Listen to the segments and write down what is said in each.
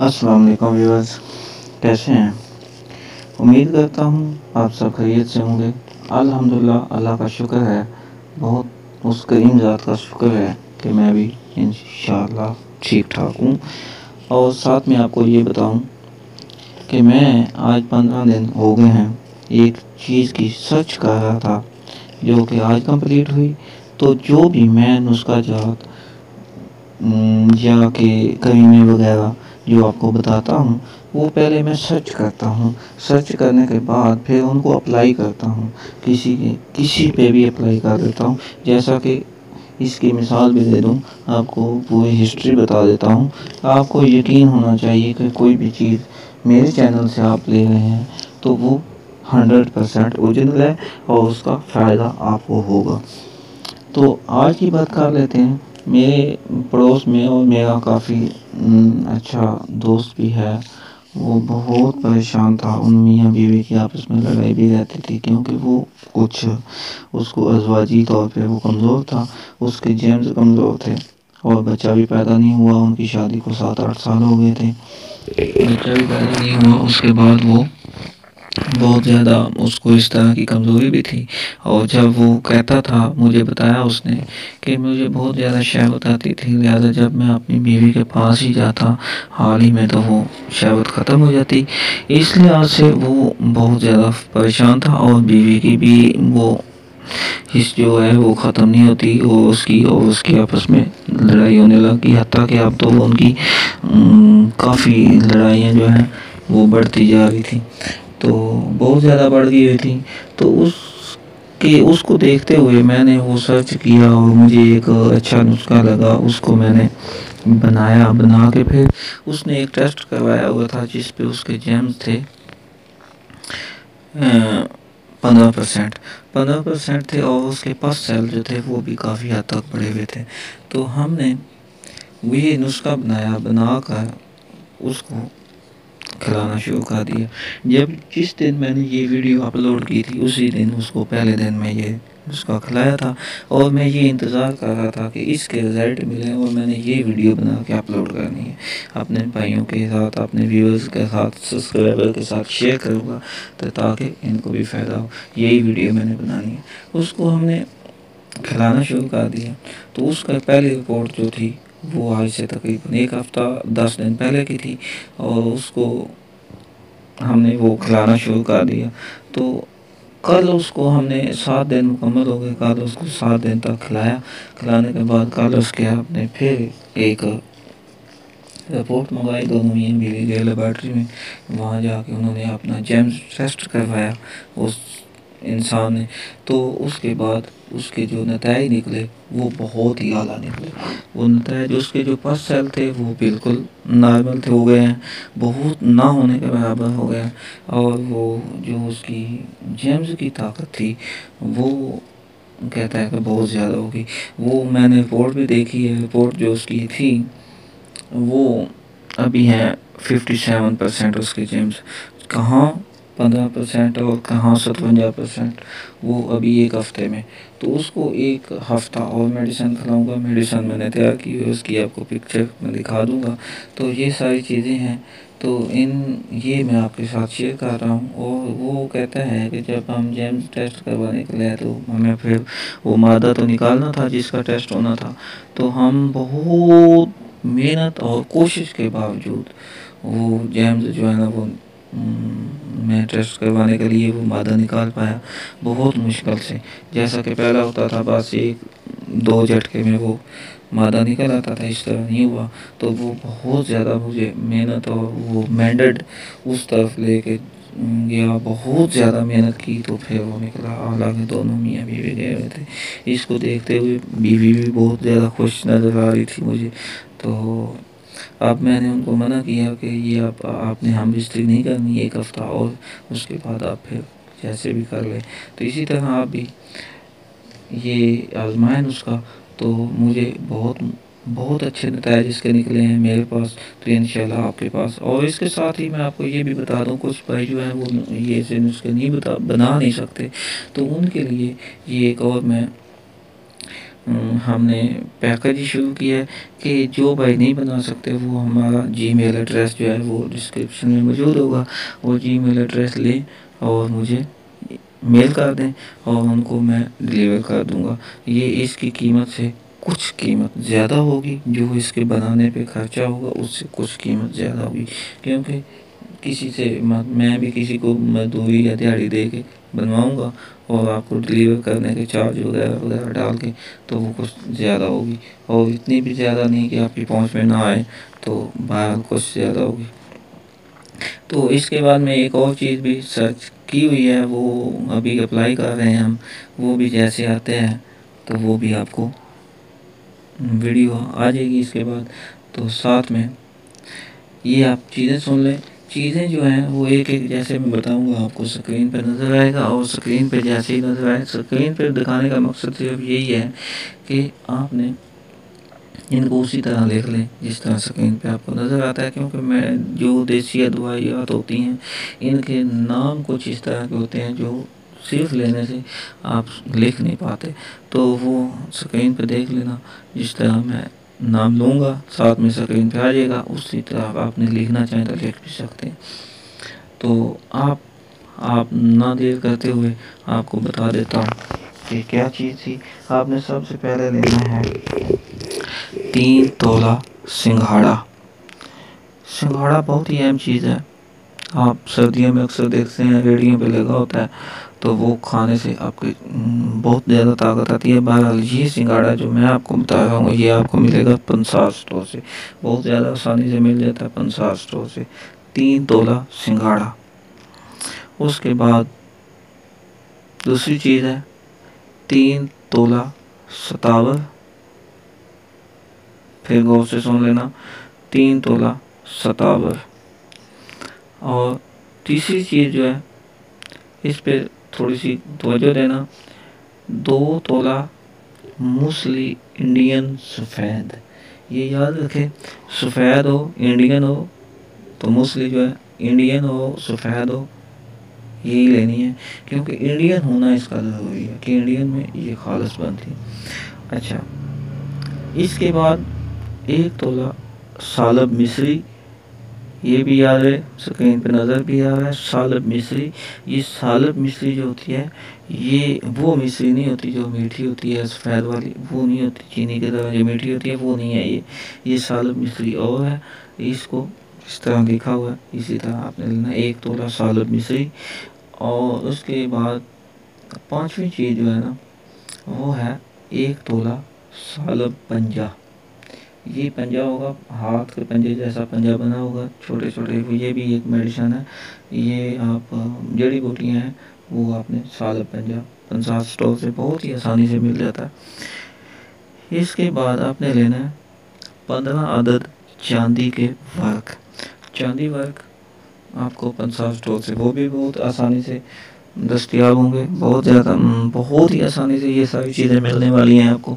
السلام علیکم ویورز، کیسے ہیں؟ امید کرتا ہوں آپ سب خیریت سے ہوں گے۔ الحمدللہ، اللہ کا شکر ہے، بہت اس کریم ذات کا شکر ہے کہ میں بھی انشاءاللہ ٹھیک ٹھاک ہوں۔ اور ساتھ میں آپ کو یہ بتاؤں کہ میں آج 15 دن ہو گئے ہیں ایک چیز کی سرچ کر رہا تھا جو کہ آج کمپلیٹ ہوئی۔ تو جو بھی میں نسخہ جات یا کہ کریمے وغیرہ جو آپ کو بتاتا ہوں، وہ پہلے میں سرچ کرتا ہوں۔ سرچ کرنے کے بعد پھر ان کو اپلائی کرتا ہوں، کسی پہ بھی اپلائی کر دیتا ہوں۔ جیسا کہ اس کی مثال بھی دے دوں، آپ کو پوری ہسٹری بتا دیتا ہوں۔ آپ کو یقین ہونا چاہیے کہ کوئی بھی چیز میرے چینل سے آپ لے رہے ہیں تو وہ 100% اوریجنل ہے اور اس کا فائدہ آپ کو ہوگا۔ تو آج کی بات کر لیتے ہیں۔ میرے پڑوس میں اور میرا کافی اچھا دوست بھی ہے، وہ بہت پریشان تھا۔ ان میاں بیوی کی آپس میں لڑائی بھی رہتی تھی کیونکہ وہ کچھ اس کو ازواجی طور پہ وہ کمزور تھا، اس کے جیمز کمزور تھے اور بچہ بھی پیدا نہیں ہوا۔ ان کی شادی کو 7-8 سال ہو گئے تھے، بچہ بھی پیدا نہیں ہوا۔ اس کے بعد وہ بہت زیادہ اس کو اس طرح کی کمزوری بھی تھی، اور جب وہ کہتا تھا، مجھے بتایا اس نے کہ مجھے بہت زیادہ شہوت آتی تھی، لہٰذا جب میں اپنی بیوی کے پاس ہی جاتا حال ہی میں تو وہ شہوت ختم ہو جاتی۔ اس لحاظ سے وہ بہت زیادہ پریشان تھا، اور بیوی کی بھی وہ حص جو ہے وہ ختم نہیں ہوتی، اور اس کی آپس میں لڑائی ہونے لگی، حتیٰ کہ اب تو ان کی کافی لڑائیاں جو ہیں وہ بڑھتی جا رہی تھیں، تو بہت زیادہ بڑھ گئی ہوئی تھیں۔ تو اس کو دیکھتے ہوئے میں نے وہ سرچ کیا اور مجھے ایک اچھا نسخہ لگا، اس کو میں نے بنا کے پھر اس نے ایک ٹیسٹ کروایا ہوا تھا جس پہ اس کے جیمز تھے 15% تھے، اور اس کے پاس سیل جو تھے وہ بھی کافی حد تک بڑھے ہوئے تھے۔ تو ہم نے یہ نسخہ بنا کر اس کو کھلانا شروع کر دیا۔ جس دن میں نے یہ ویڈیو اپلوڈ کی تھی اسی دن اس کو پہلے دن میں یہ نسخہ کھلایا تھا، اور میں یہ انتظار کر رہا تھا کہ اس کے رزلٹ ملیں، اور میں نے یہ ویڈیو بنا کے اپلوڈ کرنی ہے اپنے بھائیوں کے ساتھ، اپنے ویورز کے ساتھ، سبسکرائبر کے ساتھ شیئر کروں گا تاکہ ان کو بھی فائدہ ہو۔ یہی ویڈیو میں نے بنانی ہے۔ اس کو ہم نے کھلانا شروع کر دیا، تو اس کا پہلی رپورٹ جو تھی وہ آج سے تقریباً 1 ہفتہ 10 دن پہلے کی تھی، اور اس کو ہم نے وہ کھلانا شروع کر دیا۔ تو کل اس کو ہم نے 7 دن مکمل ہو گئے، کل اس کو 7 دن تک کھلایا۔ کھلانے کے بعد کل اس کے ہم نے پھر ایک رپورٹ منگوائی، دونوں میاں بیوی گئے لیبارٹری میں، وہاں جا کے انہوں نے اپنا جیمز ٹیسٹ کروایا اس انسان نے۔ تو اس کے بعد اس کے جو نتائج نکلے وہ بہت ہی اعلیٰ نکلے۔ وہ نتائج، اس کے جو پس سیل تھے وہ بالکل نارمل ہو گئے ہیں، بہت نہ ہونے کے برابر ہو گئے ہیں، اور وہ جو اس کی جیمز کی طاقت تھی وہ کہتا ہے کہ بہت زیادہ ہوگی۔ وہ میں نے رپورٹ بھی دیکھی ہے، رپورٹ جو اس کی تھی وہ ابھی ہیں 57% اس کے جیمز، کہاں 15% اور کہاں 57%، وہ ابھی 1 ہفتے میں۔ تو اس کو 1 ہفتہ اور میڈیسن کھلاؤں گا۔ میڈیسن میں نے تیار کی ہوئی، اس کی آپ کو پکچر میں دکھا دوں گا۔ تو یہ ساری چیزیں ہیں، تو یہ میں آپ کے ساتھ شیئر کر رہا ہوں۔ اور وہ کہتا ہے کہ جب ہم جیمز ٹیسٹ کروانے کے لیے تو ہمیں پھر وہ مادہ تو نکالنا تھا جس کا ٹیسٹ ہونا تھا، تو ہم بہت محنت اور کوشش کے باوجود وہ جیمز جو ہے نا وہ میں ٹیسٹ کروانے کے لیے وہ مادہ نکال پایا بہت مشکل سے۔ جیسا کہ پہلا ہوتا تھا بس 1-2 جھٹکے میں وہ مادہ نکل آتا تھا، اس طرح نہیں ہوا۔ تو وہ بہت زیادہ مجھے محنت اور وہ مینڈڈ اس طرف لے کے گیا، بہت زیادہ محنت کی تو پھر وہ نکلا۔ حالانکہ دونوں میاں بیوی گئے ہوئے تھے، اس کو دیکھتے ہوئے بیوی بھی بہت زیادہ خوش نظر آ رہی تھی مجھے۔ تو اب میں نے ان کو منع کیا کہ یہ آپ نے ہم بستری نہیں کرنی 1 ہفتہ، اور اس کے بعد آپ پھر جیسے بھی کر لیں۔ تو اسی طرح آپ بھی یہ آزمائیں اس کا، تو مجھے بہت اچھے نتائج اس کے نکلے ہیں میرے پاس، تو انشاءاللہ آپ کے پاس۔ اور اس کے ساتھ ہی میں آپ کو یہ بھی بتا دوں، کچھ بھائی جو ہیں وہ یہ سے نسخے بنا نہیں سکتے، تو ان کے لیے یہ ایک اور میں ہم نے پیکج ہی شروع کیا ہے کہ جو بھائی نہیں بنا سکتے وہ ہمارا جی میل ایڈریس جو ہے وہ ڈسکرپشن میں موجود ہوگا، وہ جی میل ایڈریس لیں اور مجھے میل کر دیں اور ان کو میں ڈلیور کر دوں گا۔ یہ اس کی قیمت سے کچھ قیمت زیادہ ہوگی، جو اس کے بنانے پہ خرچہ ہوگا اس سے کچھ قیمت زیادہ ہوگی، کیونکہ کسی سے میں بھی کسی کو مزدوری یا دیہڑی دے کے بنواؤں گا اور آپ کو ڈلیور کرنے کے چارج وغیرہ وغیرہ ڈال کے تو وہ کچھ زیادہ ہوگی، اور اتنی بھی زیادہ نہیں کہ آپ کی پہنچ میں نہ آئے، تو باہر کچھ زیادہ ہوگی۔ تو اس کے بعد میں ایک اور چیز بھی سرچ کی ہوئی ہے، وہ ابھی اپلائی کر رہے ہیں ہم، وہ بھی جیسے آتے ہیں تو وہ بھی آپ کو ویڈیو آ جائے گی اس کے بعد۔ تو ساتھ میں یہ آپ چیزیں سن لیں، چیزیں جو ہیں وہ ایک ایک جیسے میں بتاؤں گا آپ کو اسکرین پہ نظر آئے گا، اور اسکرین پہ جیسے ہی نظر آئے، اسکرین پہ دکھانے کا مقصد صرف یہی ہے کہ آپ نے ان کو اسی طرح لکھ لیں جس طرح اسکرین پہ آپ کو نظر آتا ہے، کیونکہ میں جو دیسی ادویات ہوتی ہیں ان کے نام کچھ اس طرح کے ہوتے ہیں جو صرف لینے سے آپ لکھ نہیں پاتے، تو وہ اسکرین پہ دیکھ لینا، جس طرح میں نام لوں گا ساتھ میں اسکرین پہ آ جائے گا، اسی طرح آپ نے لکھنا چاہیں تو لکھ بھی سکتے ہیں۔ تو آپ نہ دیر کرتے ہوئے آپ کو بتا دیتا ہوں کہ کیا چیز تھی۔ آپ نے سب سے پہلے لینا ہے 3 تولہ سنگھاڑا۔ سنگھاڑا بہت ہی اہم چیز ہے، آپ سردیوں میں اکثر دیکھتے ہیں ریڑھیوں پہ لگا ہوتا ہے، تو وہ کھانے سے آپ کی بہت زیادہ طاقت آتی ہے۔ بہرحال یہ سنگھاڑا جو میں آپ کو بتا رہا ہوں یہ آپ کو ملے گا 50 اسٹور سے، بہت زیادہ آسانی سے مل جاتا ہے 50 اسٹور سے۔ 3 تولہ سنگھاڑا۔ اس کے بعد دوسری چیز ہے 3 تولہ ستاور، پھر غور سے سن لینا، 3 تولہ ستاور۔ اور تیسری چیز جو ہے اس پہ تھوڑی سی توجہ دینا، 2 تولہ موسلی انڈین سفید۔ یہ یاد رکھیں، سفید ہو انڈین ہو تو موسلی جو ہے انڈین ہو سفید ہو یہی لینی ہے، کیونکہ انڈین ہونا اس کا ضروری ہے کہ انڈین میں یہ خالص بنتی ہے۔ اچھا، اس کے بعد 1 تولہ سالب مصری، یہ بھی یاد ہے، اسکرین پہ نظر بھی آ رہا ہے، سالب مصری۔ یہ سالب مصری جو ہوتی ہے یہ وہ مصری نہیں ہوتی جو میٹھی ہوتی ہے سفید والی، وہ نہیں ہوتی چینی کی طرح جو میٹھی ہوتی ہے، وہ نہیں ہے یہ سالب مصری اور ہے۔ اس کو اس طرح لکھا ہوا ہے اسی طرح آپ نے لینا 1 تولہ سالب مصری۔ اور اس کے بعد 5ویں چیز جو ہے نا وہ ہے 1 تولہ سالب پنجہ۔ یہ پنجہ ہوگا ہاتھ کے پنجے جیسا پنجہ بنا ہوگا، چھوٹے چھوٹے، یہ بھی ایک میڈیسن ہے، یہ آپ جڑی بوٹیاں ہیں وہ آپ نے سالب پنجہ 50 اسٹور سے بہت ہی آسانی سے مل جاتا ہے۔ اس کے بعد آپ نے لینا ہے 15 عدد چاندی کے ورق۔ چاندی ورق آپ کو 50 اسٹور سے وہ بھی بہت آسانی سے دستیاب ہوں گے، بہت ہی آسانی سے یہ ساری چیزیں ملنے والی ہیں آپ کو،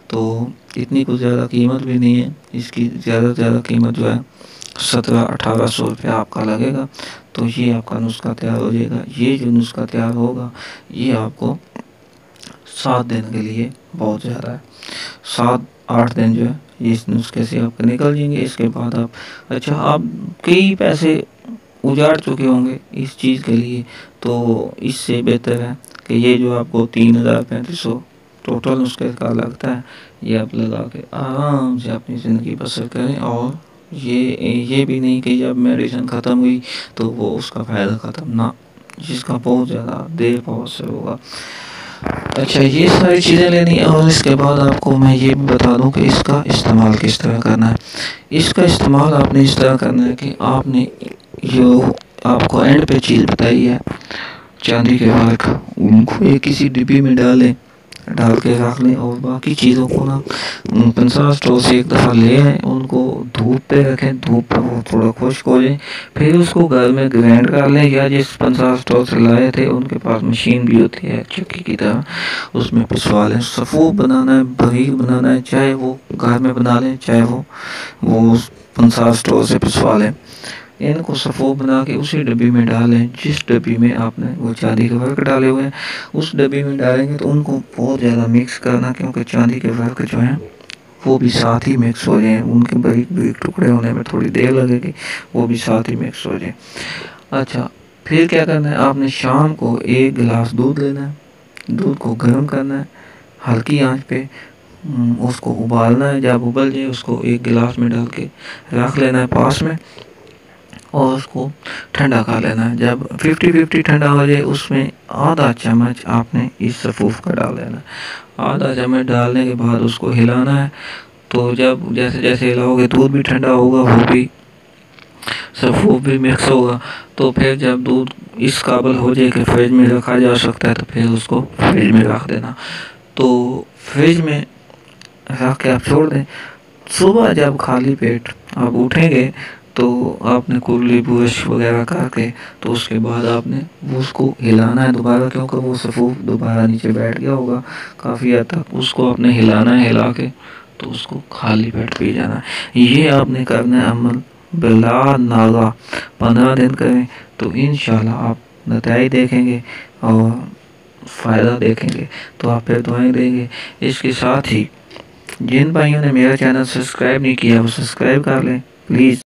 تو اتنی کچھ زیادہ قیمت بھی نہیں ہے اس کی، زیادہ سے زیادہ قیمت جو ہے 1700-1800 روپیہ آپ کا لگے گا، تو یہ آپ کا نسخہ تیار ہو جائے گا۔ یہ جو نسخہ تیار ہوگا یہ آپ کو 7 دن کے لیے بہت زیادہ ہے، 7-8 دن جو ہے اس نسخے سے آپ کے نکل جائیں گے۔ اس کے بعد آپ کئی پیسے اجاڑ چکے ہوں گے اس چیز کے لیے، تو اس سے بہتر ہے کہ یہ جو آپ کو 3500 ٹوٹل نسخے کا لگتا ہے یہ آپ لگا کے آرام سے اپنی زندگی بسر کریں، اور یہ بھی نہیں کہ جب میڈیسن ختم ہوئی تو وہ اس کا فائدہ ختم، نہ، جس کا بہت زیادہ دیر بہت سے ہوگا۔ اچھا، یہ ساری چیزیں لینی ہے، اور اس کے بعد آپ کو میں یہ بھی بتا دوں کہ اس کا استعمال کس طرح کرنا ہے۔ اس کا استعمال آپ نے اس طرح کرنا ہے کہ آپ نے جو آپ کو اینڈ پہ چیز بتائی ہے چاندی کے ورق، ان کو ایک کسی ڈبی میں ڈال کے رکھ لیں، اور باقی چیزوں کو نا 50 اسٹور سے ایک دفعہ لے آئیں، ان کو دھوپ پہ رکھیں، دھوپ پہ وہ تھوڑا خشک ہو جائیں، پھر اس کو گھر میں گرائنڈ کر لیں، یا جس 50 اسٹور سے لائے تھے ان کے پاس مشین بھی ہوتی ہے چکی کی طرح، اس میں پسوا لیں۔ سفوف بنانا ہے، باریک بنانا ہے، چاہے وہ گھر میں بنا لیں چاہے وہ 50 اسٹور سے پسوا لیں، ان کو صفوف بنا کے اسی ڈبی میں ڈالیں جس ڈبی میں آپ نے وہ چاندی کے ورق ڈالے ہوئے ہیں، اس ڈبی میں ڈالیں گے تو ان کو بہت زیادہ مکس کرنا، کیونکہ چاندی کے ورق جو ہیں وہ بھی ساتھ ہی مکس ہو جائیں، ان کے باریک باریک ٹکڑے ہونے میں تھوڑی دیر لگے گی، وہ بھی ساتھ ہی مکس ہو جائیں۔ اچھا، پھر کیا کرنا ہے، آپ نے شام کو 1 گلاس دودھ لینا ہے، دودھ کو گرم کرنا ہے ہلکی آنچ پہ، اس کو ابالنا ہے، جب ابل جائے اس کو 1 گلاس میں ڈال کے رکھ لینا ہے پاس میں، اور اس کو ٹھنڈا کر لینا ہے۔ جب 50-50 ٹھنڈا ہو جائے اس میں آدھا چمچ آپ نے اس صفوف کا ڈال دینا ہے۔ آدھا چمچ ڈالنے کے بعد اس کو ہلانا ہے، تو جب جیسے جیسے ہلاؤ گے دودھ بھی ٹھنڈا ہوگا، وہ بھی صفوف بھی مکس ہوگا، تو پھر جب دودھ اس قابل ہو جائے کہ فریج میں رکھا جا سکتا ہے تو پھر اس کو فریج میں رکھ دینا۔ تو فریج میں رکھ کے آپ چھوڑ دیں۔ صبح جب خالی پیٹ آپ اٹھیں گے تو آپ نے کلی برش وغیرہ کر کے تو اس کے بعد آپ نے اس کو ہلانا ہے دوبارہ، کیونکہ وہ صفوف دوبارہ نیچے بیٹھ گیا ہوگا کافی حد تک، اس کو آپ نے ہلانا ہے، ہلا کے تو اس کو خالی پیٹ پی جانا ہے۔ یہ آپ نے کرنا ہے عمل بلا ناغہ 15 دن کریں تو انشاءاللہ آپ نتائج دیکھیں گے اور فائدہ دیکھیں گے، تو آپ پھر دعائیں دیں گے۔ اس کے ساتھ ہی جن بھائیوں نے میرا چینل سبسکرائب نہیں کیا وہ سبسکرائب کر لیں پلیز۔